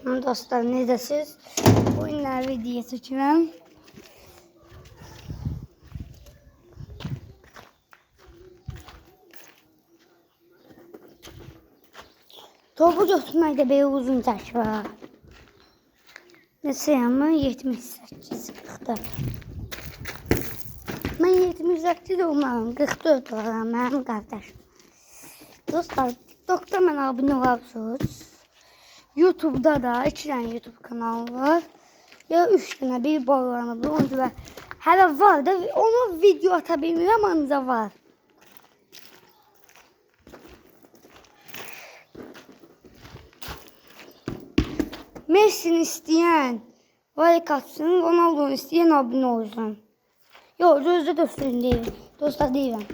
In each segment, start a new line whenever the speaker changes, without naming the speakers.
Dostlar, necəsiz? Oyunlar video çəkirəm. Topu götürməkdə belə uzun çək var. Neçə amma 78, 44. Mən 78 olmalım, 44 olaram mənim qardaşım. Dostlar, TikTok'da mən abunə olasınız. YouTube'da da 2 tane YouTube kanalı var. Ya 3 tane, bir bağlanıbdır. Onun gibi hələ var da onu video ata bilmirəm, ancaq var. Messi'ni istəyən like atsın, Ronaldo'nu istəyən abunə olsun. Yox, gözdə dostlarım deyil. Dostlar deyirəm.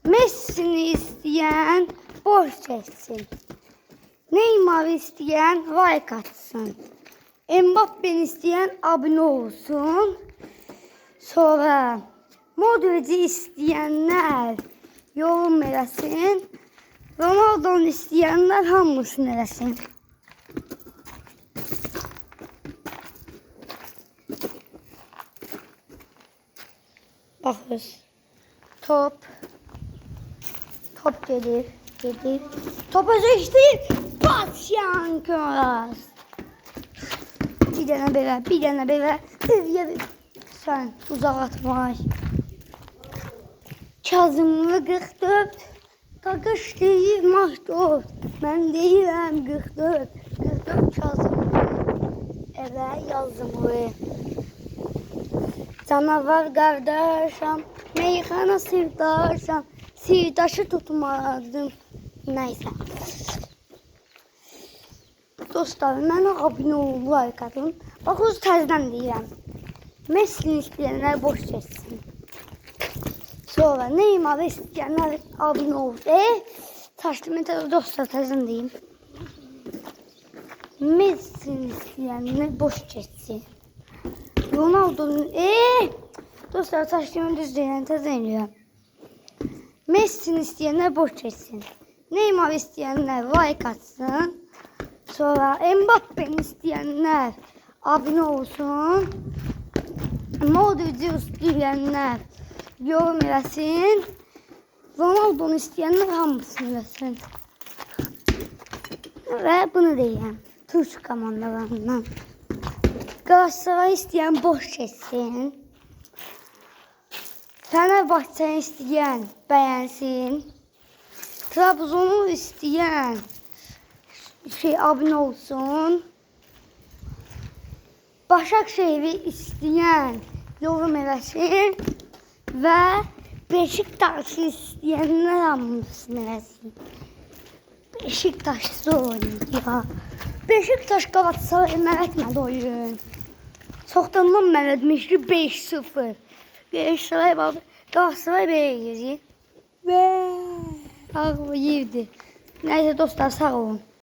Messi'ni istəyən boş çəksin. Neymar'ı istəyən like atsın. Mbappe'ni istəyən abunə olsun. Sonra Modric'i istəyənlər yorum eləsin. Ronaldo'nu istəyənlər hamısını eləsin. Baxırız. Top gelir. Topa seçtim. Bas Yankas. Bir dənə belə. Sən uzaq atma. Kazımlı 44. Qaqış deyir Mahdor. Mən deyirəm 44. 44 Kazımlı. Evə yazımlı. Canavar qardaşam. Meyxana sirdaşam. Sirdaşı tutmadım. Neyse. Dostlar, mənə abunə olun, like atın. Bax, öz təzdən deyirəm. Messi'ni istəyənlər boş çəksin. Sonra Neymar'ı istəyənlər abunə olsun. Taşlı dostlar, təzdən deyim. Messi'ni istəyənlər boş çəksin. Ronaldo'nun dostlar, taşlı düz deyirəm, təzdən deyirəm. Messi'ni istəyənlər boş çəksin. Neymar istəyənlər like atsın. Sonra Mbappe'ni istəyənlər abunə olsun. Modric'i istəyənlər yorum eləsin. Ronaldo'nu istəyənlər hamısını eləsin. Və bunu deyəm. Türk komandalarından. Galatasaray istəyən boş çəksin. Fenerbahçe'ni istəyən bəyənsin. Trabzon'u istəyən abunə olsun. Başakşehir'i istəyən yorum eləsin. Və Beşiktaş'ı istəyənlər hamısını eləsin. Beşiktaş'ı oynayır. Beşiktaş Galatasaray mən etmədi oyun. Çoxdandan mən etmişdi 5-0. Galatasaray belə gedir. Və ağlayırdı. Neyse dostlar, sağ olun.